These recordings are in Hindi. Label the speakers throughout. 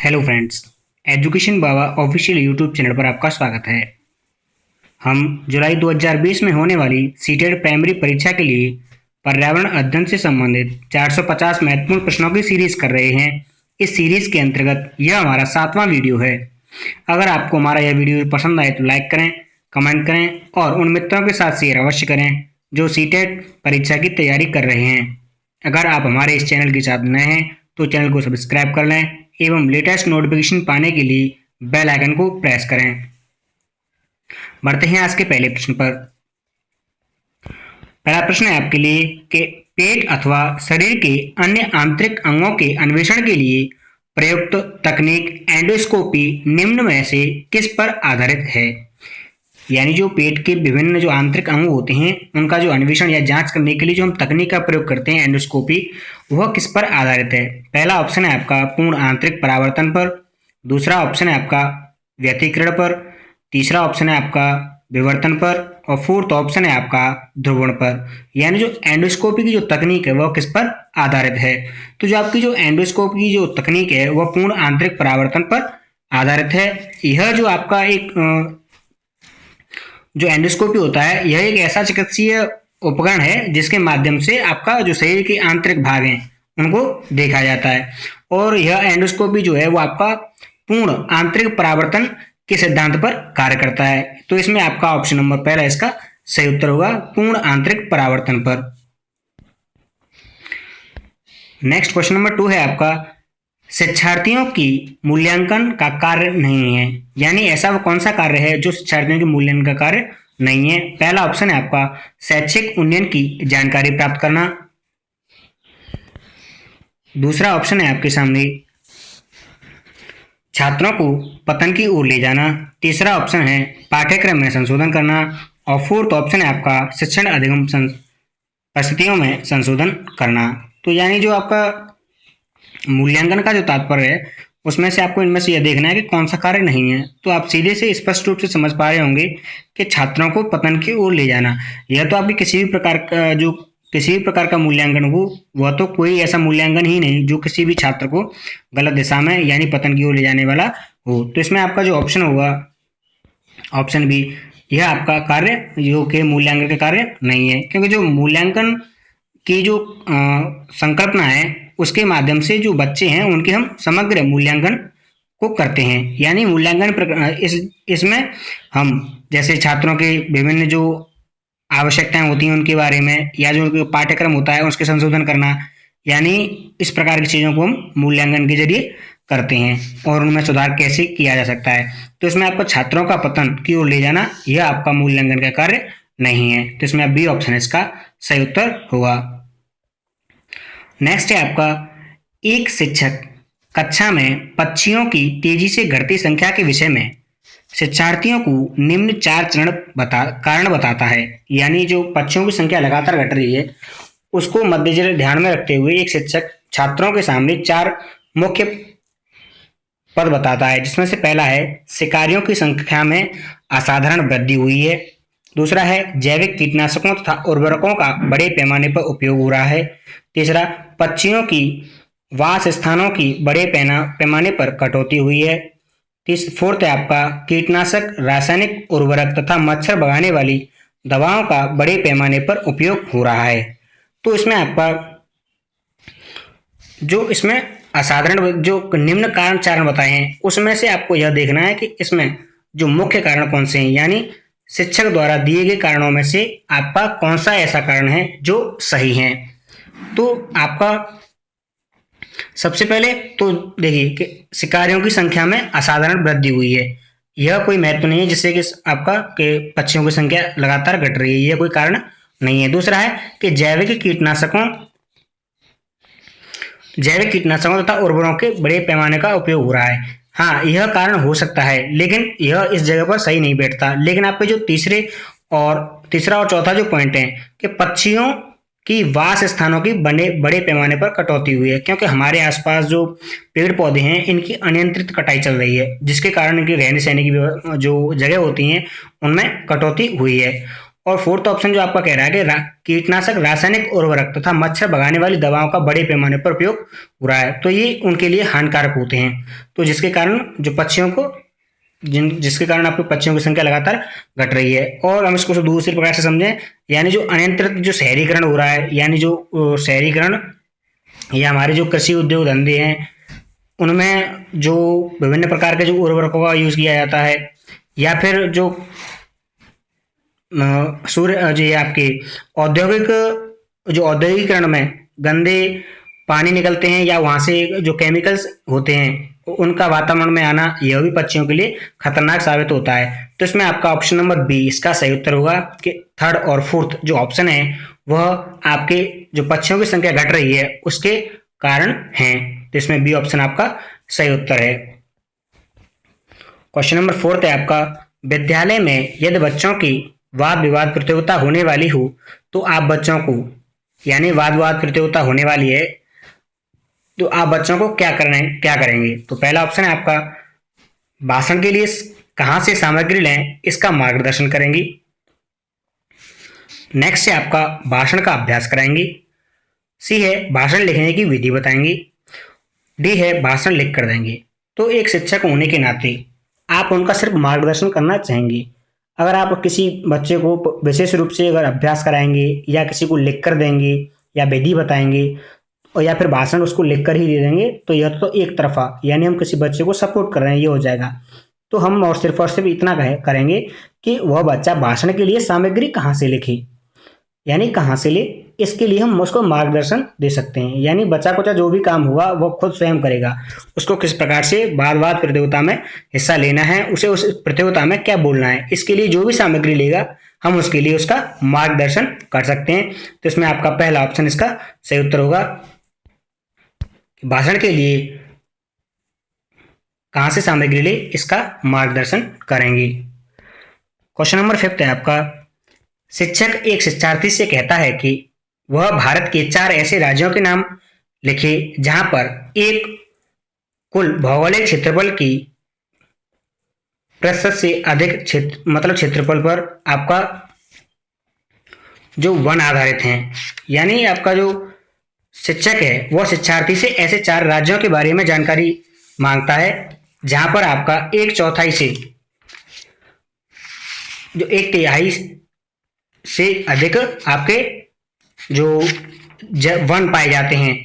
Speaker 1: हेलो फ्रेंड्स, एजुकेशन बाबा ऑफिशियल यूट्यूब चैनल पर आपका स्वागत है। हम जुलाई 2020 में होने वाली सीटेट प्राइमरी परीक्षा के लिए पर्यावरण अध्ययन से संबंधित 450 महत्वपूर्ण प्रश्नों की सीरीज कर रहे हैं। इस सीरीज के अंतर्गत यह हमारा 7वां वीडियो है। अगर आपको हमारा यह वीडियो पसंद आए तो लाइक करें, कमेंट करें और उन मित्रों के साथ शेयर अवश्य करें जो सीटेट परीक्षा की तैयारी कर रहे हैं। अगर आप हमारे इस चैनल के साथ नए हैं तो चैनल को सब्सक्राइब कर लें एवं लेटेस्ट नोटिफिकेशन पाने के लिए बेल आइकन को प्रेस करें। बढ़ते हैं आज के पहले प्रश्न पर। पहला प्रश्न है आपके लिए कि पेट अथवा शरीर के अन्य आंतरिक अंगों के अन्वेषण के लिए प्रयुक्त तकनीक एंडोस्कोपी निम्न में से किस पर आधारित है। यानी जो पेट के विभिन्न जो आंतरिक अंग होते हैं उनका जो अन्वेषण या जांच करने के लिए जो हम तकनीक का प्रयोग करते हैं एंडोस्कोपी, वह किस पर आधारित है। पहला ऑप्शन है आपका पूर्ण आंतरिक परावर्तन पर, दूसरा ऑप्शन है आपका व्यतिकरण पर, तीसरा ऑप्शन है आपका विवर्तन पर और फोर्थ ऑप्शन है आपका ध्रुवण पर। यानी जो एंडोस्कोपी की जो तकनीक है वह किस पर आधारित है। तो जो आपकी जो एंडोस्कोपी की जो तकनीक है वह पूर्ण आंतरिक परावर्तन पर आधारित है। यह जो आपका एक जो एंडोस्कोपी होता है यह एक ऐसा चिकित्सीय उपकरण है जिसके माध्यम से आपका जो शरीर के आंतरिक भाग हैं उनको देखा जाता है। और यह एंडोस्कोपी जो है वो आपका पूर्ण आंतरिक परावर्तन के सिद्धांत पर कार्य करता है। तो इसमें आपका ऑप्शन नंबर पहला इसका सही उत्तर होगा, पूर्ण आंतरिक परावर्तन पर। नेक्स्ट क्वेश्चन नंबर 2 है आपका शिक्षार्थियों की मूल्यांकन का कार्य नहीं है। यानी ऐसा वो कौन सा कार्य है जो शिक्षार्थियों के मूल्यांकन का कार्य नहीं है। पहला ऑप्शन है आपका शैक्षिक उन्नयन की जानकारी प्राप्त करना, दूसरा ऑप्शन है आपके सामने छात्रों को पतन की ओर ले जाना, तीसरा ऑप्शन है पाठ्यक्रम में संशोधन करना और फोर्थ ऑप्शन है आपका शिक्षण अधिगम परिस्थितियों में संशोधन करना। तो यानी जो आपका मूल्यांकन का जो तात्पर्य है उसमें से आपको इनमें से यह देखना है कि कौन सा कार्य नहीं है। तो आप सीधे से स्पष्ट रूप से समझ पा रहे होंगे कि छात्रों को पतन की ओर ले जाना, यह तो आपकी किसी भी प्रकार का मूल्यांकन हो वह तो कोई ऐसा मूल्यांकन ही नहीं जो किसी भी छात्र को गलत दिशा में यानी पतन की ओर ले जाने वाला हो। तो इसमें आपका जो ऑप्शन होगा ऑप्शन बी, यह आपका कार्य जो कि मूल्यांकन का कार्य नहीं है। क्योंकि जो मूल्यांकन की जो संकल्पना है उसके माध्यम से जो बच्चे हैं उनके हम समग्र मूल्यांकन को करते हैं। यानी मूल्यांकन इसमें हम जैसे छात्रों के विभिन्न जो आवश्यकताएं होती हैं उनके बारे में या जो पाठ्यक्रम होता है उसके संशोधन करना, यानी इस प्रकार की चीज़ों को हम मूल्यांकन के जरिए करते हैं और उनमें सुधार कैसे किया जा सकता है। तो इसमें आपको छात्रों का पतन की ओर ले जाना यह आपका मूल्यांकन का कार्य नहीं है। तो इसमें बी ऑप्शन इसका सही उत्तर होगा। नेक्स्ट है आपका एक शिक्षक कक्षा में पक्षियों की तेजी से घटती संख्या के विषय में शिक्षार्थियों को निम्न 4 कारण बताता है। यानी जो पक्षियों की संख्या लगातार घट रही है उसको मद्देनजर ध्यान में रखते हुए एक शिक्षक छात्रों के सामने 4 मुख्य पद बताता है, जिसमें से पहला है शिकारियों की संख्या में असाधारण वृद्धि हुई है, दूसरा है जैविक कीटनाशकों तथा उर्वरकों का बड़े पैमाने पर उपयोग हो रहा है, तीसरा पक्षियों की वास स्थानों की बड़े पैमाने पर कटौती हुई है, फोर्थ है आपका कीटनाशक रासायनिक उर्वरक तथा मच्छर भगाने वाली दवाओं का बड़े पैमाने पर उपयोग हो रहा है। तो इसमें आपका जो इसमें असाधारण जो निम्न कारण बताए हैं उसमें से आपको यह देखना है कि इसमें जो मुख्य कारण कौन से हैं। यानी शिक्षक द्वारा दिए गए कारणों में से आपका कौन सा ऐसा कारण है जो सही है। तो आपका सबसे पहले तो देखिए कि शिकारियों की संख्या में असाधारण वृद्धि हुई है, यह कोई महत्व नहीं है जिससे कि आपका के पक्षियों की संख्या लगातार घट रही है, यह कोई कारण नहीं है। दूसरा है कि जैविक कीटनाशकों तथा उर्वरकों के बड़े पैमाने का उपयोग हो रहा है। हाँ, यह कारण हो सकता है लेकिन यह इस जगह पर सही नहीं बैठता। लेकिन आपके जो तीसरा और चौथा जो पॉइंट है कि पक्षियों की वास स्थानों की बड़े पैमाने पर कटौती हुई है, क्योंकि हमारे आसपास जो पेड़ पौधे हैं इनकी अनियंत्रित कटाई चल रही है जिसके कारण इनकी रहने सहने की जो जगह होती हैं उनमें कटौती हुई है। और फोर्थ ऑप्शन जो आपका कह रहा है कि कीटनाशक, रासायनिक उर्वरक तथा मच्छर भगाने वाली दवाओं का बड़े पैमाने पर उपयोग हो रहा है, तो ये उनके लिए हानिकारक होते हैं, तो जिसके कारण जो पक्षियों को जिसके कारण आपके पक्षियों की संख्या लगातार घट रही है। और हम इसको दूसरे प्रकार से समझें, यानी जो अनियंत्रित जो शहरीकरण हो रहा है, यानी जो शहरीकरण या हमारे जो कृषि उद्योग धंधे हैं उनमें जो विभिन्न प्रकार के जो उर्वरकों का यूज किया जाता है, या फिर जो सूर्य जो ये आपके औद्योगिकरण में गंदे पानी निकलते हैं या वहां से जो केमिकल्स होते हैं उनका वातावरण में आना, यह भी पक्षियों के लिए खतरनाक साबित होता है। तो इसमें आपका ऑप्शन नंबर बी इसका सही उत्तर होगा कि थर्ड और फोर्थ जो ऑप्शन है वह आपके जो पक्षियों की संख्या घट रही है उसके कारण है। तो इसमें बी ऑप्शन आपका सही उत्तर है। क्वेश्चन नंबर फोर्थ है आपका, विद्यालय में यदि बच्चों की वाद विवाद प्रतियोगिता होने वाली हो तो आप बच्चों को, यानी वाद विवाद प्रतियोगिता होने वाली है तो आप बच्चों को क्या करेंगे? तो पहला ऑप्शन है आपका, भाषण के लिए कहां से सामग्री लें इसका मार्गदर्शन करेंगी। नेक्स्ट है आपका, भाषण का अभ्यास कराएंगी। सी है, भाषण लिखने की विधि बताएंगी। डी है, भाषण लिख कर देंगे। तो एक शिक्षक होने के नाते आप उनका सिर्फ मार्गदर्शन करना चाहेंगे। अगर आप किसी बच्चे को विशेष रूप से अगर अभ्यास कराएंगे या किसी को लिख कर देंगे या विधि बताएंगे और या फिर भाषण उसको लिख कर ही दे देंगे तो यह तो एक तरफा, यानी हम किसी बच्चे को सपोर्ट कर रहे हैं ये हो जाएगा। तो हम और सिर्फ इतना करेंगे कि वह बच्चा भाषण के लिए सामग्री कहाँ से लिखे, यानी कहाँ से ले, इसके लिए हम उसको मार्गदर्शन दे सकते हैं। यानी बच्चा कुचा जो भी काम होगा वो खुद स्वयं करेगा। उसको किस प्रकार से वाद विवाद प्रतियोगिता में हिस्सा लेना है, उसे उस प्रतियोगिता में क्या बोलना है, इसके लिए जो भी सामग्री लेगा हम उसके लिए उसका मार्गदर्शन कर सकते हैं। तो इसमें आपका पहला ऑप्शन इसका सही उत्तर होगा। भाषण के लिए कहां से सामग्री ले, इसका मार्गदर्शन करेंगी। क्वेश्चन नंबर फिफ्थ है आपका, शिक्षक एक शिक्षार्थी से कहता है कि वह भारत के 4 ऐसे राज्यों के नाम लिखे जहां पर एक कुल भौगोलिक क्षेत्रफल की प्रतिशत से अधिक क्षेत्रफल पर आपका जो वन आधारित हैं। यानी आपका जो शिक्षक है वह शिक्षार्थी से ऐसे 4 राज्यों के बारे में जानकारी मांगता है जहां पर आपका 1/4 से जो 1/3 से अधिक आपके जो वन पाए जाते हैं।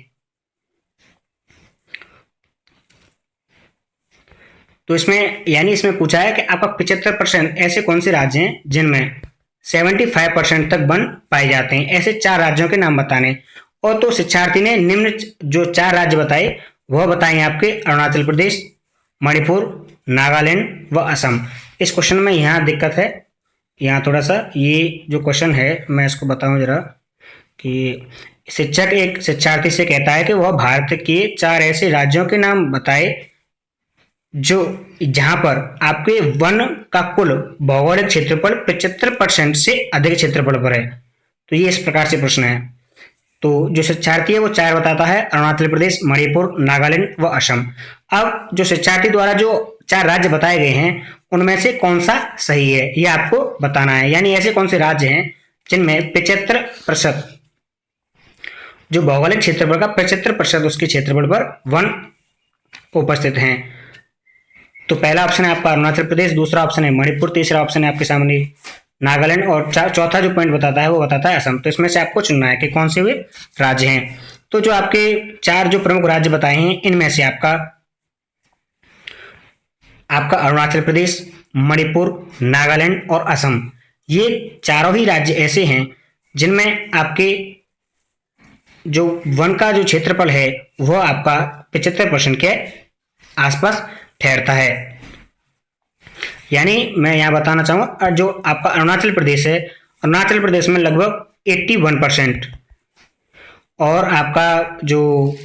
Speaker 1: तो इसमें पूछा है कि आपका 75% ऐसे कौन से राज्य हैं जिनमें 75% तक वन पाए जाते हैं, ऐसे 4 राज्यों के नाम बताने। और तो शिक्षार्थी ने निम्न जो 4 राज्य बताए वह बताएं आपके अरुणाचल प्रदेश, मणिपुर, नागालैंड व असम। इस क्वेश्चन में यहाँ दिक्कत है, यहाँ थोड़ा सा ये जो क्वेश्चन है मैं इसको बताऊं जरा कि शिक्षक एक शिक्षार्थी से कहता है कि वह भारत के 4 ऐसे राज्यों के नाम बताए जो जहां पर आपके वन का कुल भौगोलिक क्षेत्रफल 75% से अधिक क्षेत्रफल पर है। तो ये इस प्रकार से प्रश्न है। तो जो शिक्षार्थी है वो 4 बताता है, अरुणाचल प्रदेश, मणिपुर, नागालैंड व असम। अब जो शिक्षार्थी द्वारा जो 4 राज्य बताए गए हैं उनमें से कौन सा सही है ये आपको बताना है। यानी ऐसे कौन से राज्य हैं जिनमें 75% जो भौगोलिक क्षेत्रफल का 75% उसके क्षेत्रफल पर वन उपस्थित हैं। तो पहला ऑप्शन है आपका अरुणाचल प्रदेश, दूसरा ऑप्शन है मणिपुर, तीसरा ऑप्शन है आपके सामने नागालैंड और चौथा जो पॉइंट बताता है वो बताता है असम। तो इसमें से आपको चुनना है कि कौन से वे राज्य हैं। तो जो आपके 4 जो प्रमुख राज्य बताए हैं इनमें से आपका अरुणाचल प्रदेश, मणिपुर, नागालैंड और असम, ये चारों ही राज्य ऐसे हैं जिनमें आपके जो वन का जो क्षेत्रफल है वह आपका 75% के आसपास ठहरता है। यानी मैं यहाँ बताना चाहूँगा जो आपका अरुणाचल प्रदेश है, अरुणाचल प्रदेश में लगभग 81% और आपका जो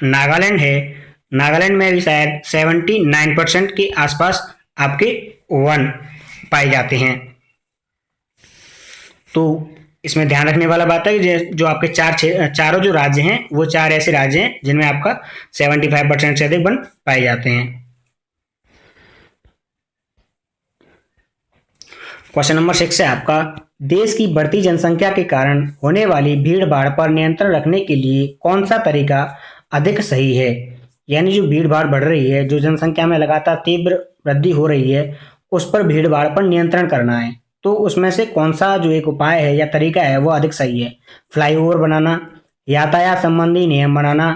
Speaker 1: नागालैंड है, नागालैंड में भी शायद 79% के आसपास आपके वन पाए जाते हैं। तो इसमें ध्यान रखने वाला बात है कि जो आपके चारों जो राज्य हैं वो 4 ऐसे राज्य हैं जिनमें आपका 75% से अधिक वन पाए जाते हैं। क्वेश्चन नंबर 6 है आपका, देश की बढ़ती जनसंख्या के कारण होने वाली भीड़ भाड़ पर नियंत्रण रखने के लिए कौन सा तरीका अधिक सही है? यानी जो भीड़ भाड़ बढ़ रही है, जो जनसंख्या में लगातार तीव्र वृद्धि हो रही है, उस पर भीड़ भाड़ पर नियंत्रण करना है। तो उसमें से कौन सा जो एक उपाय है या तरीका है वो अधिक सही है? फ्लाईओवर बनाना, यातायात संबंधी नियम बनाना,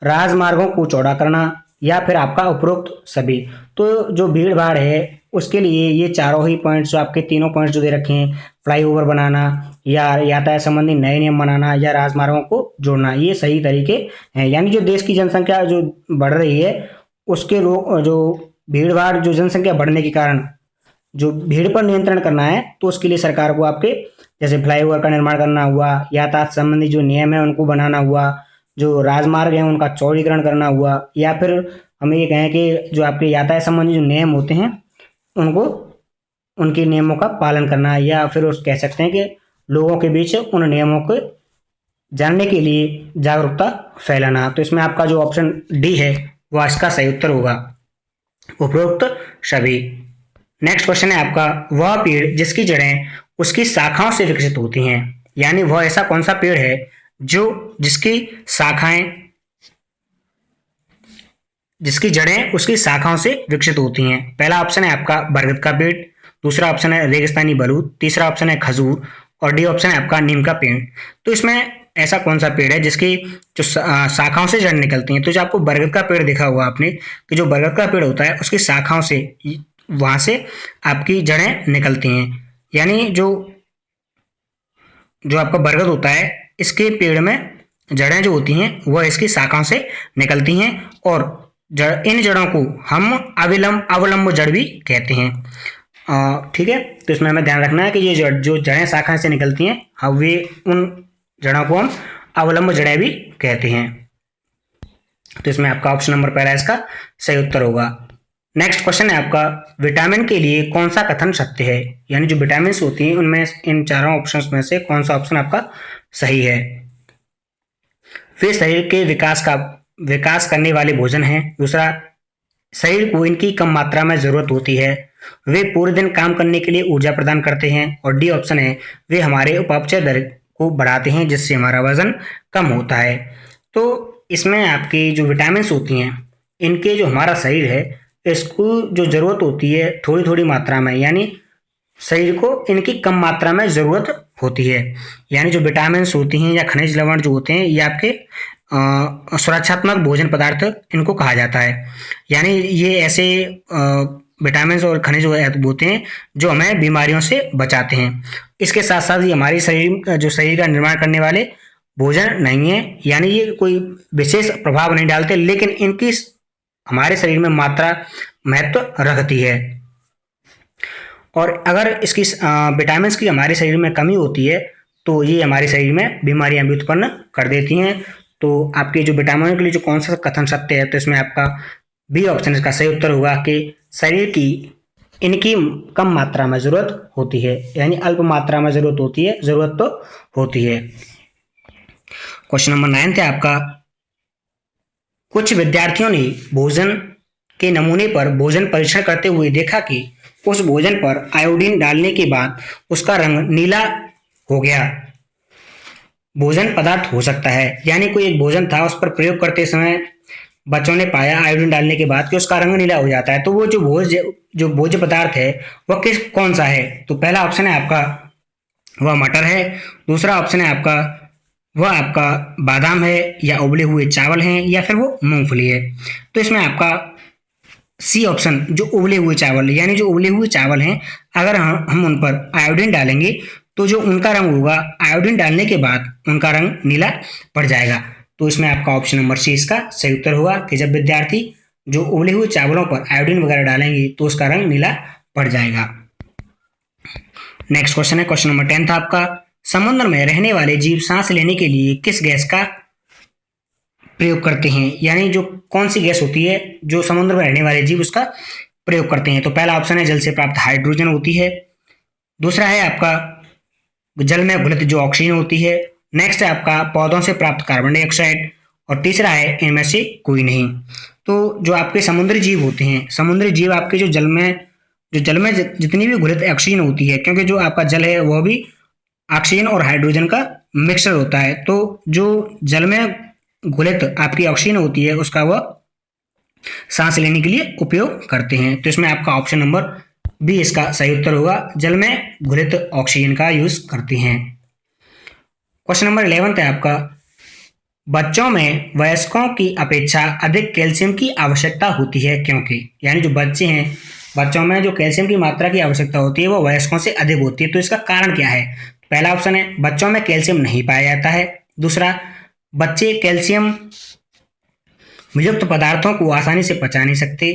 Speaker 1: राजमार्गों को चौड़ा करना, या फिर आपका उपरोक्त सभी। तो जो भीड़ भाड़ है उसके लिए ये चारों ही पॉइंट्स, जो आपके तीनों पॉइंट्स जो दे रखे हैं, फ्लाईओवर बनाना या यातायात संबंधी नए नियम बनाना या राजमार्गों को जोड़ना, ये सही तरीके हैं। यानी जो देश की जनसंख्या जो बढ़ रही है उसके लोग जो भीड़ भाड़, जो जनसंख्या बढ़ने के कारण जो भीड़ पर नियंत्रण करना है, तो उसके लिए सरकार को आपके जैसे फ्लाईओवर का निर्माण करना हुआ, यातायात संबंधी जो नियम है उनको बनाना हुआ, जो राजमार्ग है उनका चौड़ीकरण करना हुआ, या फिर हम ये कहें कि जो आपके यातायात संबंधी जो नियम होते हैं उनको, उनके नियमों का पालन करना, या फिर उस कह सकते हैं कि लोगों के बीच उन नियमों को जानने के लिए जागरूकता फैलाना। तो इसमें आपका जो ऑप्शन डी है वह इसका सही उत्तर होगा, उपरोक्त सभी। नेक्स्ट क्वेश्चन है आपका, वह पेड़ जिसकी जड़ें उसकी शाखाओं से विकसित होती हैं। यानी वह ऐसा कौन सा पेड़ है जो जिसकी शाखाएं, जिसकी जड़ें उसकी शाखाओं से विकसित होती हैं। पहला ऑप्शन है आपका बरगद का पेड़, दूसरा ऑप्शन है रेगिस्तानी बलूत, तीसरा ऑप्शन है खजूर, और डी ऑप्शन है आपका नीम का पेड़। तो इसमें ऐसा कौन सा पेड़ है जिसकी जो शाखाओं से जड़ निकलती हैं? तो जो आपको बरगद का पेड़ देखा होगा आपने कि जो बरगद का पेड़ होता है उसकी शाखाओं से, वहां से आपकी जड़ें निकलती हैं। यानी जो जो आपका बरगद होता है इसके पेड़ में जड़ें जो होती हैं वह इसकी शाखाओं से निकलती हैं, और इन जड़ों को हम अवलंब जड़ भी कहते हैं। ठीक है, तो इसमें हमें ध्यान रखना है कि ये जो जड़ें शाखाएं से निकलती हैं, हम वे उन जड़ों को हम अवलंब जड़ें भी कहते हैं। तो इसमें आपका ऑप्शन नंबर पहला इसका सही उत्तर होगा। नेक्स्ट क्वेश्चन है आपका, विटामिन के लिए कौन सा कथन सत्य है? यानी जो विटामिन होती हैं उनमें इन चारों ऑप्शंस में से कौन सा ऑप्शन आपका सही है? फिर शरीर के विकास करने वाले भोजन हैं। दूसरा, शरीर को इनकी कम मात्रा में जरूरत होती है। वे पूरे दिन काम करने के लिए ऊर्जा प्रदान करते हैं। और डी ऑप्शन है, वे हमारे उपापचय दर को बढ़ाते हैं जिससे हमारा वजन कम होता है। तो इसमें आपकी जो विटामिन होती हैं इनके जो हमारा शरीर है इसको जो जरूरत होती है थोड़ी थोड़ी मात्रा में, यानी शरीर को इनकी कम मात्रा में जरूरत होती है। यानी जो विटामिन होती हैं या खनिज लवण जो होते हैं ये आपके सुरक्षात्मक भोजन पदार्थ इनको कहा जाता है। यानी ये ऐसे विटामिन और खनिज होते हैं जो हमें बीमारियों से बचाते हैं। इसके साथ साथ ये हमारे शरीर का निर्माण करने वाले भोजन नहीं है, यानी ये कोई विशेष प्रभाव नहीं डालते, लेकिन इनकी हमारे शरीर में मात्रा महत्व रखती है। और अगर इसकी विटामिन की हमारे शरीर में कमी होती है तो ये हमारे शरीर में बीमारियां भी उत्पन्न कर देती हैं। तो आपके जो विटामिन के लिए जो कौन सा कथन सत्य है, तो इसमें आपका बी ऑप्शन इसका सही उत्तर होगा कि शरीर की इनकी कम मात्रा में जरूरत होती है, यानी अल्प मात्रा में जरूरत होती है, जरूरत तो होती है। क्वेश्चन नंबर 9 है आपका, कुछ विद्यार्थियों ने भोजन के नमूने पर भोजन परीक्षण करते हुए देखा कि उस भोजन पर आयोडीन डालने के बाद उसका रंग नीला हो गया। भोजन पदार्थ हो सकता है, यानी कोई एक भोजन था उस पर प्रयोग करते समय बच्चों ने पाया आयोडीन डालने के बाद कि उसका रंग नीला हो जाता है। तो वो जो भोज्य पदार्थ है वह कौन सा है? तो पहला ऑप्शन है आपका वह मटर है, दूसरा ऑप्शन है आपका वह आपका बादाम है, या उबले हुए चावल हैं, या फिर वो मूंगफली है। तो इसमें आपका सी ऑप्शन जो उबले हुए चावल, यानी जो उबले हुए चावल हैं अगर हम उन पर आयोडीन डालेंगे तो जो उनका रंग होगा आयोडीन डालने के बाद उनका रंग नीला पड़ जाएगा। तो इसमें आपका ऑप्शन नंबर सी इसका सही उत्तर होगा कि जब विद्यार्थी जो उबले हुए चावलों पर आयोडीन वगैरह डालेंगे तो उसका रंग नीला पड़ जाएगा। नेक्स्ट क्वेश्चन है क्वेश्चन नंबर 10 था आपका, समुद्र में रहने वाले जीव सांस लेने के लिए किस गैस का प्रयोग करते हैं? यानी जो कौन सी गैस होती है जो समुद्र में रहने वाले जीव उसका प्रयोग करते हैं? तो पहला ऑप्शन है जल से प्राप्त हाइड्रोजन होती है, दूसरा है आपका जल में घुलित जो ऑक्सीजन होती है, नेक्स्ट है आपका पौधों से प्राप्त कार्बन डाइऑक्साइड, और तीसरा है इनमें से कोई नहीं। तो जो आपके समुद्री जीव होते हैं, समुद्री जीव आपके जो जल में जितनी भी घुलित ऑक्सीजन होती है, क्योंकि जो आपका जल है वह भी ऑक्सीजन और हाइड्रोजन का मिक्सचर होता है। तो जो जल में घुलित आपकी ऑक्सीजन होती है उसका वह सांस लेने के लिए उपयोग करते हैं। तो इसमें आपका ऑप्शन नंबर बी इसका सही उत्तर होगा, जल में घुलित ऑक्सीजन का यूज करते हैं। क्वेश्चन नंबर 11 है आपका, बच्चों में वयस्कों की अपेक्षा अधिक कैल्शियम की आवश्यकता होती है क्योंकि, यानी जो बच्चे हैं बच्चों में जो कैल्शियम की मात्रा की आवश्यकता होती है वो वयस्कों से अधिक होती है। तो इसका कारण क्या है? पहला ऑप्शन है बच्चों में कैल्शियम नहीं पाया जाता है। दूसरा, बच्चे कैल्शियम युक्त पदार्थों को आसानी से पचा नहीं सकते।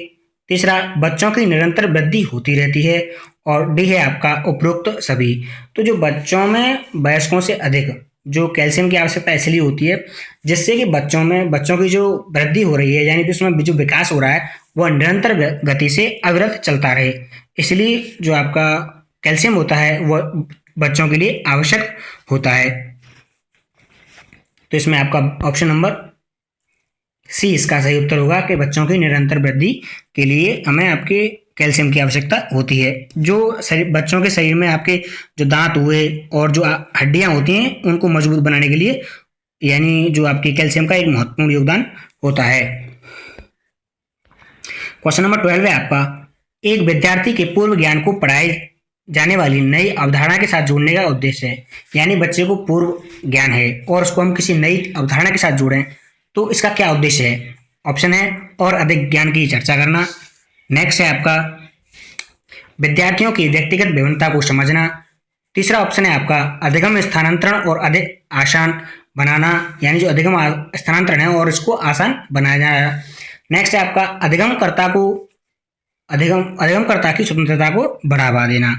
Speaker 1: तीसरा, बच्चों की निरंतर वृद्धि होती रहती है। और डी है आपका उपरोक्त सभी। तो जो बच्चों में वयस्कों से अधिक जो कैल्शियम की आवश्यकता इसलिए होती है जिससे कि बच्चों की जो वृद्धि हो रही है, यानी कि उसमें जो विकास हो रहा है वह निरंतर गति से अविरत चलता रहे, इसलिए जो आपका कैल्शियम होता है वह बच्चों के लिए आवश्यक होता है। तो इसमें आपका ऑप्शन नंबर सी इसका सही उत्तर होगा कि बच्चों की निरंतर वृद्धि के लिए हमें आपके कैल्शियम की आवश्यकता होती है। जो बच्चों के शरीर में आपके जो दांत हुए और जो हड्डियां होती हैं उनको मजबूत बनाने के लिए, यानी जो आपकी कैल्शियम का एक महत्वपूर्ण योगदान होता है। क्वेश्चन नंबर 12 है आपका, एक विद्यार्थी के पूर्व ज्ञान को पढ़ाई जाने वाली नई अवधारणा के साथ जोड़ने का उद्देश्य है। यानी बच्चे को पूर्व ज्ञान है और उसको हम किसी नई अवधारणा के साथ जोड़ें तो इसका क्या उद्देश्य है? ऑप्शन है और अधिक ज्ञान की चर्चा करना। नेक्स्ट है आपका विद्यार्थियों की व्यक्तिगत विभिन्नता को समझना। तीसरा ऑप्शन है आपका अधिगम स्थानांतरण और अधिक आसान बनाना, यानी जो अधिगम स्थानांतरण है और इसको आसान बनाया जाए। नेक्स्ट है आपका अधिगमकर्ता की स्वतंत्रता को बढ़ावा देना।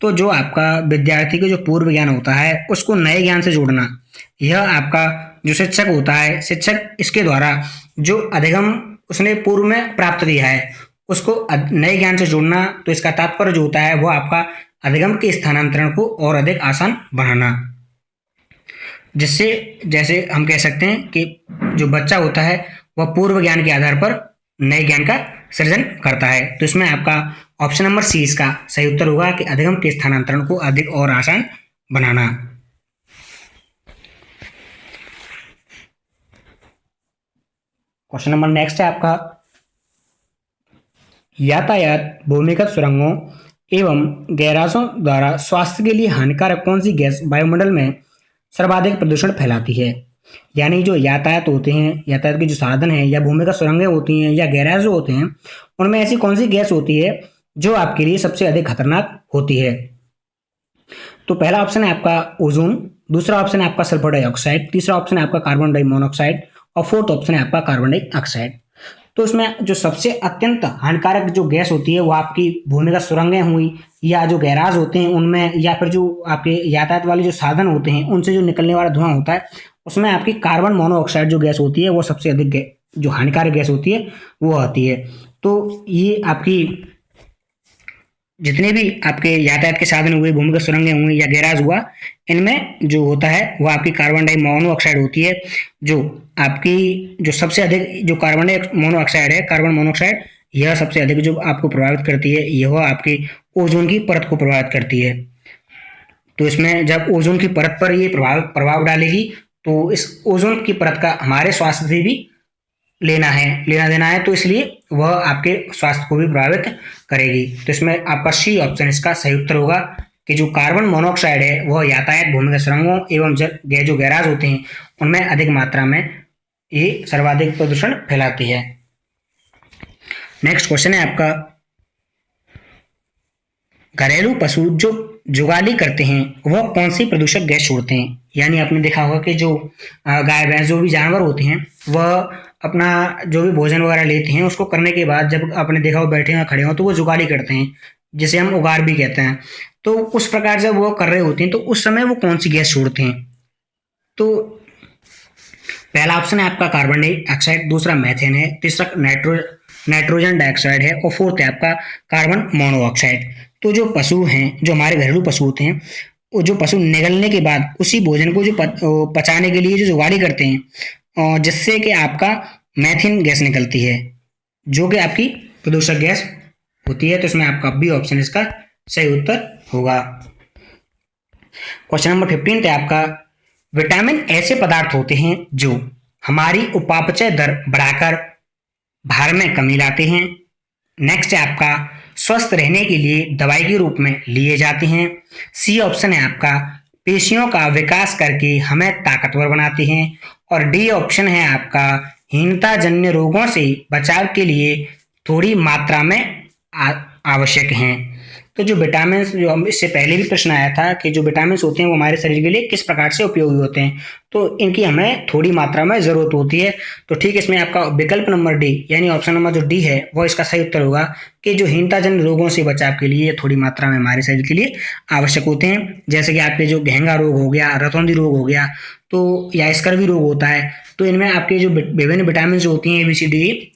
Speaker 1: तो जो आपका विद्यार्थी का जो पूर्व ज्ञान होता है उसको नए ज्ञान से जोड़ना, यह आपका जो शिक्षक होता है, शिक्षक इसके द्वारा जो अधिगम उसने पूर्व में प्राप्त किया है उसको नए ज्ञान से जोड़ना। तो इसका तात्पर्य जो होता है वो आपका अधिगम के स्थानांतरण को और अधिक आसान बनाना, जिससे जैसे हम कह सकते हैं कि जो बच्चा होता है वह पूर्व ज्ञान के आधार पर नए ज्ञान का सृजन करता है। तो इसमें आपका ऑप्शन नंबर सी इसका सही उत्तर होगा कि अधिगम के स्थानांतरण को अधिक और आसान बनाना। क्वेश्चन नंबर नेक्स्ट है आपका, यातायात, भूमिगत सुरंगों एवं गैराजों द्वारा स्वास्थ्य के लिए हानिकारक कौन सी गैस वायुमंडल में सर्वाधिक प्रदूषण फैलाती है? यानी जो यातायात होते हैं, यातायात के जो साधन हैं या भूमिगत सुरंगें होती हैं या गैराज जो होते हैं उनमें ऐसी कौन सी गैस होती है जो आपके लिए सबसे अधिक खतरनाक होती है? तो पहला ऑप्शन है आपका ओजोन, दूसरा ऑप्शन है आपका सल्फर डाइऑक्साइड, तीसरा ऑप्शन है आपका कार्बन डाई मोनोऑक्साइड और फोर्थ ऑप्शन है आपका कार्बन डाइऑक्साइड। तो इसमें जो सबसे अत्यंत हानिकारक जो गैस होती है वो आपकी भूमिगत सुरंगें हुई या जो गैराज होते हैं उनमें, या फिर जो आपके यातायात वाले जो साधन होते हैं उनसे जो निकलने वाला धुआं होता है उसमें आपकी कार्बन मोनोऑक्साइड जो गैस होती है वो सबसे अधिक जो हानिकारक गैस होती है वो आती है। तो ये आपकी जितने भी आपके यातायात के साधन हुए, भूमिगत सुरंगें हुई या गैराज हुआ, इनमें जो होता है वो आपकी कार्बन डाई मोनोऑक्साइड होती है। जो आपकी जो सबसे अधिक जो कार्बन डाई मोनोऑक्साइड है, कार्बन मोनोऑक्साइड, यह सबसे अधिक जो आपको प्रभावित करती है यह आपकी ओजोन की परत को प्रभावित करती है। तो इसमें जब ओजोन की परत पर ये प्रभाव डालेगी तो इस ओजोन की परत का हमारे स्वास्थ्य से भी लेना देना है, तो इसलिए वह आपके स्वास्थ्य को भी प्रभावित करेगी। तो इसमें आपका सी ऑप्शन इसका सही उत्तर होगा कि जो कार्बन मोनोऑक्साइड है वह यातायात, भूमिगत सुरंगों एवं जो गैराज होते हैं उनमें अधिक मात्रा में ये सर्वाधिक प्रदूषण फैलाती है। नेक्स्ट क्वेश्चन है आपका, घरेलू पशु जो जुगाली करते हैं वह कौन सी प्रदूषक गैस छोड़ते हैं? यानी आपने देखा होगा कि जो गाय भैंस जो भी जानवर होते हैं वह अपना जो भी भोजन वगैरह लेते हैं उसको करने के बाद जब आपने देखा हो बैठे हो खड़े हो तो वो जुगाली करते हैं, जिसे हम उगार भी कहते हैं। तो उस प्रकार जब वो कर रहे होते हैं तो उस समय वो कौन सी गैस छोड़ते हैं? तो पहला ऑप्शन है आपका कार्बन डाइऑक्साइड, दूसरा मैथेन है, तीसरा नाइट्रोजन डाइऑक्साइड है और फोर्थ है आपका कार्बन मोनोऑक्साइड। तो जो पशु हैं, जो हमारे घरेलू पशु होते हैं, वो जो पशु निगलने के बाद उसी भोजन को जो पचाने के लिए जो जुगाड़ी करते हैं जिससे कि आपका मैथेन गैस निकलती है जो कि आपकी प्रदूषक गैस होती है। तो इसमें आपका बी ऑप्शन इसका सही उत्तर होगा। क्वेश्चन नंबर 15 है आपका, विटामिन ऐसे पदार्थ होते हैं जो हमारी उपापचय दर बढ़ाकर भार में कमी लाते हैं। नेक्स्ट है आपका, स्वस्थ रहने के लिए दवाई के रूप में लिए जाते हैं। सी ऑप्शन है आपका, पेशियों का विकास करके हमें ताकतवर बनाते हैं। और डी ऑप्शन है आपका, हीनता जन्य रोगों से बचाव के लिए थोड़ी मात्रा में आवश्यक हैं। तो जो विटामिन, जो हम इससे पहले भी प्रश्न आया था कि जो विटामिन होते हैं वो हमारे शरीर के लिए किस प्रकार से उपयोगी होते हैं, तो इनकी हमें थोड़ी मात्रा में जरूरत होती है। तो ठीक, इसमें आपका विकल्प नंबर डी यानी ऑप्शन नंबर जो डी है वो इसका सही उत्तर होगा कि जो हीनताजन्य रोगों से बचाव के लिए थोड़ी मात्रा में हमारे शरीर के लिए आवश्यक होते हैं। जैसे कि आपके जो घेंगा रोग हो गया, रतौंधी रोग हो गया, तो या स्कर्वी रोग होता है, तो इनमें आपके जो विभिन्न विटामिन जो होती हैं ABCD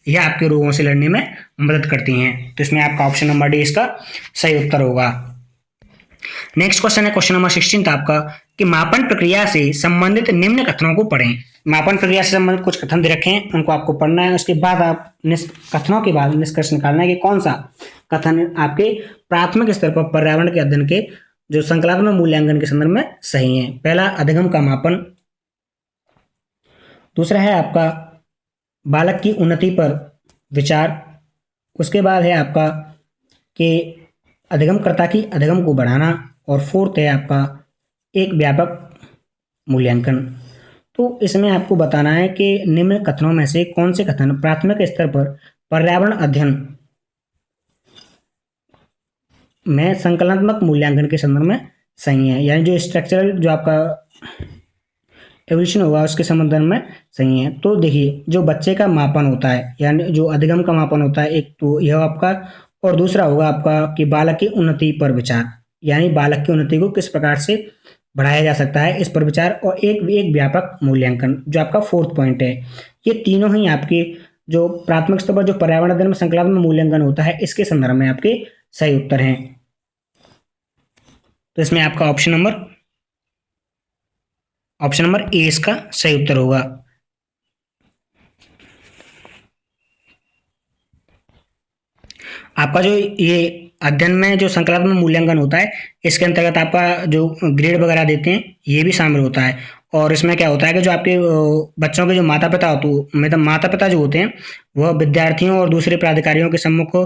Speaker 1: यह आपके रोगों से लड़ने में मदद करती हैं। तो इसमें आपका ऑप्शन नंबर डी इसका सही उत्तर होगा। नेक्स्ट क्वेश्चन है क्वेश्चन नंबर 16 था आपका, कि मापन प्रक्रिया से संबंधित निम्न कथनों को पढ़ें। मापन प्रक्रिया से संबंधित कुछ कथन दे रखे हैं, उनको आपको पढ़ना है। उसके बाद आप कथनों के बाद निष्कर्ष निकालना है कि कौन सा कथन आपके प्राथमिक स्तर पर पर्यावरण के अध्ययन के जो संकल्पनात्मक मूल्यांकन के संदर्भ में सही है। पहला, अधिगम का मापन। दूसरा है आपका बालक की उन्नति पर विचार। उसके बाद है आपका कि अधिगमकर्ता की अधिगम को बढ़ाना। और फोर्थ है आपका एक व्यापक मूल्यांकन। तो इसमें आपको बताना है कि निम्न कथनों में से कौन से कथन प्राथमिक स्तर पर पर्यावरण अध्ययन में संकलनात्मक मूल्यांकन के संदर्भ में सही है, यानी जो स्ट्रक्चरल जो आपका एवोल्यूशन होगा उसके संबंध में सही है। तो देखिए, जो बच्चे का मापन होता है यानी जो अधिगम का मापन होता है, एक तो यह आपका, और दूसरा होगा आपका कि बालक की उन्नति पर विचार, यानी बालक की उन्नति को किस प्रकार से बढ़ाया जा सकता है इस पर विचार, और एक व्यापक मूल्यांकन जो आपका फोर्थ पॉइंट है। ये तीनों ही आपके जो प्राथमिक स्तर पर जो पर्यावरण अध्ययन में संकल्पनात्मक मूल्यांकन होता है इसके संदर्भ में आपके सही उत्तर हैं। तो इसमें आपका ऑप्शन नंबर ए इसका सही उत्तर होगा। आपका जो ये अध्ययन में जो संकल्पनात्मक मूल्यांकन होता है इसके अंतर्गत आपका जो ग्रेड वगैरह देते हैं ये भी शामिल होता है। और इसमें क्या होता है कि जो आपके बच्चों के जो माता पिता मतलब माता पिता जो होते हैं वह विद्यार्थियों और दूसरे प्राधिकारियों के सम्मुख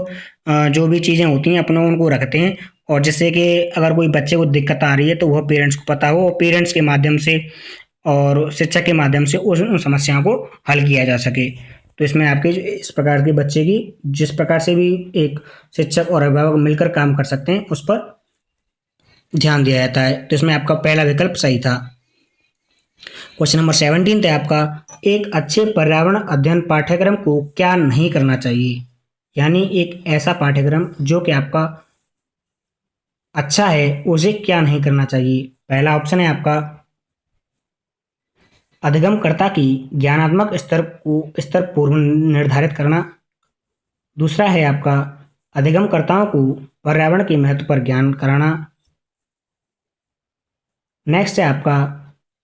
Speaker 1: जो भी चीज़ें होती हैं अपनों उनको रखते हैं, और जिससे कि अगर कोई बच्चे को दिक्कत आ रही है तो वह पेरेंट्स को पता हो और पेरेंट्स के माध्यम से और शिक्षक के माध्यम से उन समस्याओं को हल किया जा सके। तो इसमें आपके इस प्रकार के बच्चे की जिस प्रकार से भी एक शिक्षक और अभिभावक मिलकर काम कर सकते हैं उस पर ध्यान दिया जाता है। तो इसमें आपका पहला विकल्प सही था। क्वेश्चन नंबर 17 है आपका, एक अच्छे पर्यावरण अध्ययन पाठ्यक्रम को क्या नहीं करना चाहिए, यानी एक ऐसा पाठ्यक्रम जो कि आपका अच्छा है उसे क्या नहीं करना चाहिए। पहला ऑप्शन है आपका अधिगमकर्ता की ज्ञानात्मक स्तर पूर्व निर्धारित करना। दूसरा है आपका अधिगमकर्ताओं को पर्यावरण के महत्व पर ज्ञान कराना। नेक्स्ट है आपका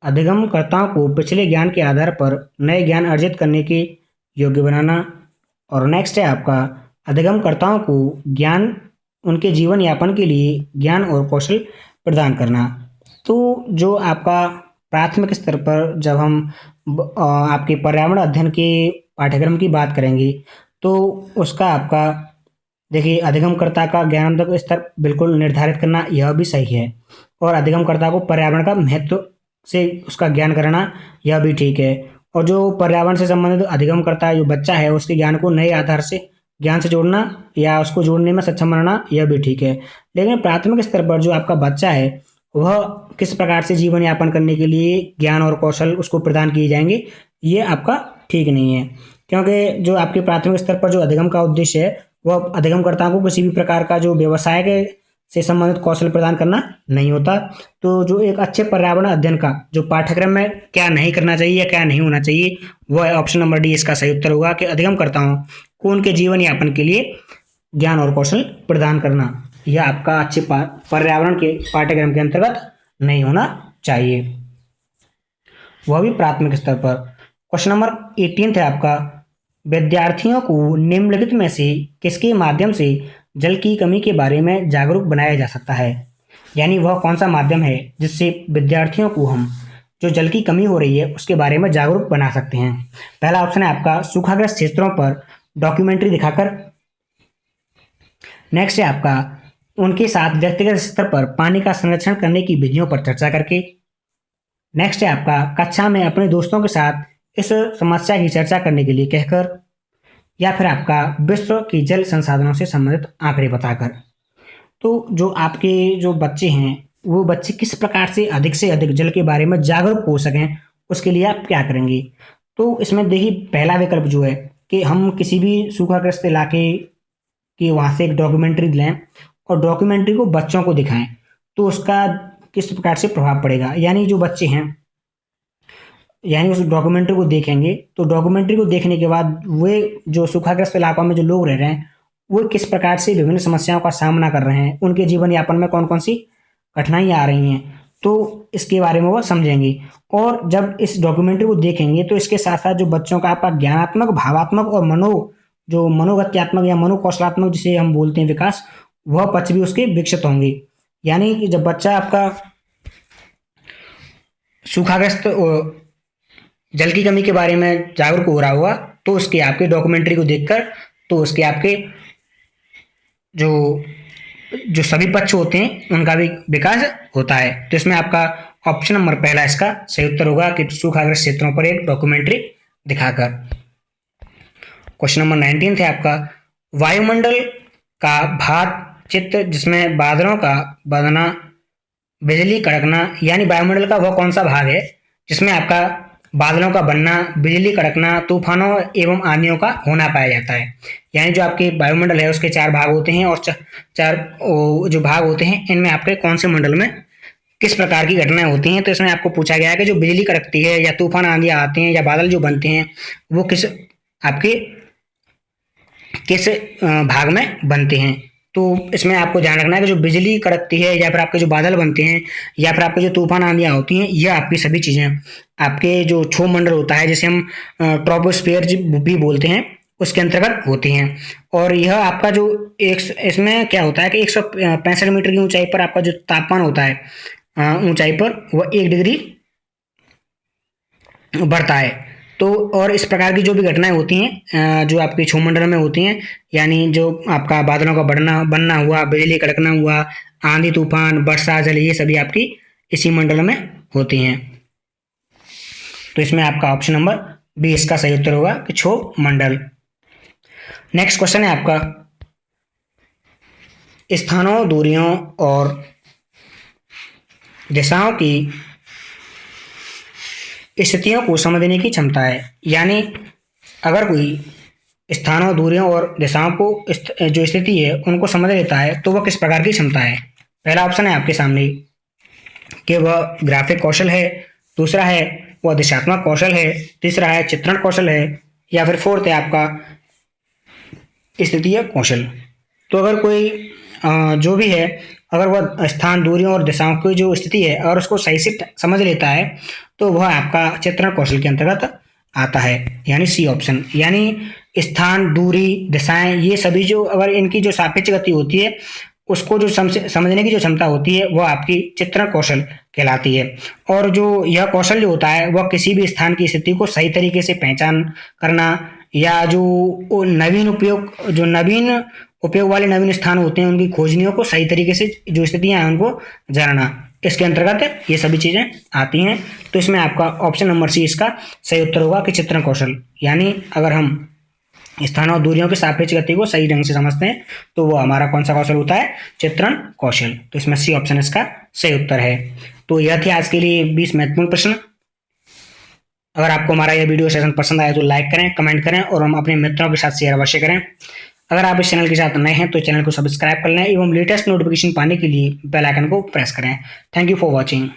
Speaker 1: अधिगमकर्ताओं को पिछले ज्ञान के आधार पर नए ज्ञान अर्जित करने के योग्य बनाना। और नेक्स्ट है आपका अधिगमकर्ताओं को ज्ञान उनके जीवन यापन के लिए ज्ञान और कौशल प्रदान करना। तो जो आपका प्राथमिक स्तर पर जब हम आपके पर्यावरण अध्ययन के पाठ्यक्रम की बात करेंगे तो उसका आपका देखिए अधिगमकर्ता का ज्ञानात्मक स्तर बिल्कुल निर्धारित करना यह भी सही है, और अधिगमकर्ता को पर्यावरण का महत्व से उसका ज्ञान कराना यह भी ठीक है। और जो पर्यावरण से संबंधित अधिगमकर्ता जो बच्चा है उसके ज्ञान को नए आधार से ज्ञान से जोड़ना या उसको जोड़ने में सक्षम बनाना यह भी ठीक है। लेकिन प्राथमिक स्तर पर जो आपका बच्चा है वह किस प्रकार से जीवन यापन करने के लिए ज्ञान और कौशल उसको प्रदान किए जाएंगे ये आपका ठीक नहीं है, क्योंकि जो आपके प्राथमिक स्तर पर जो अधिगम का उद्देश्य है वह अधिगमकर्ताओं को किसी भी प्रकार का जो व्यवसाय के से संबंधित कौशल प्रदान करना नहीं होता। तो जो एक अच्छे पर्यावरण अध्ययन का जो पाठ्यक्रम में क्या नहीं करना चाहिए या क्या नहीं होना चाहिए वह ऑप्शन नंबर डी इसका सही उत्तर होगा कि अधिगमकर्ताओं को उनके जीवन यापन के लिए ज्ञान और कौशल प्रदान करना यह आपका अच्छे पर्यावरण के पाठ्यक्रम के अंतर्गत नहीं होना चाहिए, वह भी प्राथमिक स्तर पर। क्वेश्चन नंबर 18 है आपका, विद्यार्थियों को निम्नलिखित में से किसके माध्यम से जल की कमी के बारे में जागरूक बनाया जा सकता है। यानी वह कौन सा माध्यम है जिससे विद्यार्थियों को हम जो जल की कमी हो रही है उसके बारे में जागरूक बना सकते हैं। पहला ऑप्शन है आपका सूखाग्रस्त क्षेत्रों पर डॉक्यूमेंट्री दिखाकर। नेक्स्ट है आपका उनके साथ व्यक्तिगत स्तर पर पानी का संरक्षण करने की विधियों पर चर्चा करके। नेक्स्ट है आपका कक्षा में अपने दोस्तों के साथ इस समस्या की चर्चा करने के लिए कहकर। या फिर आपका विश्व की जल संसाधनों से संबंधित आंकड़े बताकर। तो जो आपके जो बच्चे हैं वो बच्चे किस प्रकार से अधिक जल के बारे में जागरूक हो सकें उसके लिए आप क्या करेंगे। तो इसमें देखिए पहला विकल्प जो है कि हम किसी भी सूखाग्रस्त इलाके की वहाँ से एक डॉक्यूमेंट्री लें और डॉक्यूमेंट्री को बच्चों को दिखाएं तो उसका किस प्रकार से प्रभाव पड़ेगा। यानी जो बच्चे हैं यानी उस डॉक्यूमेंट्री को देखेंगे तो डॉक्यूमेंट्री को देखने के बाद वे जो सूखाग्रस्त इलाकों में जो लोग रह रहे हैं वो किस प्रकार से विभिन्न समस्याओं का सामना कर रहे हैं, उनके जीवन यापन में कौन कौन सी कठिनाइयाँ आ रही हैं, तो इसके बारे में वो समझेंगे। और जब इस डॉक्यूमेंट्री को देखेंगे तो इसके साथ साथ जो बच्चों का आपका ज्ञानात्मक, भावात्मक और जो मनोगत्यात्मक या मनोकौशलात्मक जिसे हम बोलते हैं विकास, वह पक्ष भी उसके विकसित होंगे। यानी कि जब बच्चा आपका सूखाग्रस्त जल की कमी के बारे में जागरूक हो रहा हुआ तो उसके आपके डॉक्यूमेंट्री को देखकर तो उसके आपके जो जो सभी पक्ष होते हैं उनका भी विकास होता है। तो इसमें आपका ऑप्शन नंबर पहला इसका सही उत्तर होगा कि सूखाग्रस्त क्षेत्रों पर एक डॉक्यूमेंट्री दिखाकर। क्वेश्चन नंबर 19 है आपका वायुमंडल का भार चित्र जिसमें बादलों का बनना, बिजली कड़कना, यानी वायुमंडल का वह कौन सा भाग है जिसमें आपका बादलों का बनना, बिजली कड़कना, तूफानों एवं आंधियों का होना पाया जाता है। यानी जो आपके वायुमंडल है उसके चार भाग होते हैं और चार जो भाग होते हैं इनमें आपके कौन से मंडल में किस प्रकार की घटनाएं होती हैं। तो इसमें आपको पूछा गया है कि जो बिजली कड़कती है या तूफान आंधियां आते हैं या बादल जो बनते हैं वो किस भाग में बनते हैं। तो इसमें आपको ध्यान रखना है कि जो बिजली कड़कती है या फिर आपके जो बादल बनते हैं या फिर आपके जो तूफान आंधियां होती हैं ये आपकी सभी चीज़ें आपके जो क्षोभ मंडल होता है जिसे हम ट्रोपोस्फियर भी बोलते हैं उसके अंतर्गत होती हैं। और यह आपका जो इसमें क्या होता है कि 165 मीटर की ऊंचाई पर आपका जो तापमान होता है ऊंचाई पर वह 1 डिग्री बढ़ता है। तो और इस प्रकार की जो भी घटनाएं होती हैं जो आपके क्षोभमंडल में होती हैं, यानी जो आपका बादलों का बनना हुआ, बिजली कड़कना हुआ, आंधी तूफान, वर्षा जल, ये सभी आपकी इसी मंडल में होती हैं। तो इसमें आपका ऑप्शन नंबर बी इसका सही उत्तर होगा कि क्षोभमंडल। नेक्स्ट क्वेश्चन है आपका स्थानों, दूरियों और दिशाओं की स्थितियों को समझने की क्षमता है। यानी अगर कोई स्थानों, दूरियों और दिशाओं को जो स्थिति है उनको समझ लेता है तो वह किस प्रकार की क्षमता है। पहला ऑप्शन है आपके सामने कि वह ग्राफिक कौशल है, दूसरा है वह दिशात्मक कौशल है, तीसरा है चित्रण कौशल है, या फिर फोर्थ है आपका स्थितीय कौशल। तो अगर कोई जो भी है अगर वह स्थान, दूरियों और दिशाओं की जो स्थिति है और उसको सही से समझ लेता है तो वह आपका चित्रण कौशल के अंतर्गत आता है, यानी सी ऑप्शन। यानी स्थान, दूरी, दिशाएं, ये सभी जो अगर इनकी जो सापेक्ष गति होती है उसको जो समझने की जो क्षमता होती है वह आपकी चित्रण कौशल कहलाती है। और जो यह कौशल जो होता है वह किसी भी स्थान की स्थिति को सही तरीके से पहचान करना या जो नवीन उपयोग वाले नवीन स्थान होते हैं उनकी खोजनियों को सही तरीके से जो स्थितियां हैं उनको जानना, इसके अंतर्गत ये सभी चीजें आती हैं। तो इसमें आपका ऑप्शन नंबर सी इसका सही उत्तर होगा कि चित्रण कौशल। यानी अगर हम स्थानों और दूरियों के सापेक्ष गति को सही ढंग से समझते हैं तो वो हमारा कौन सा कौशल होता है, चित्रण कौशल। तो इसमें सी ऑप्शन इसका सही उत्तर है। तो यह थे आज के लिए 20 महत्वपूर्ण प्रश्न। अगर आपको हमारा यह वीडियो सेशन पसंद आया तो लाइक करें, कमेंट करें और हम अपने मित्रों के साथ शेयर अवश्य करें। अगर आप इस चैनल के साथ नए हैं तो चैनल को सब्सक्राइब कर लें एवं लेटेस्ट नोटिफिकेशन पाने के लिए बेल आइकन को प्रेस करें। Thank you for watching.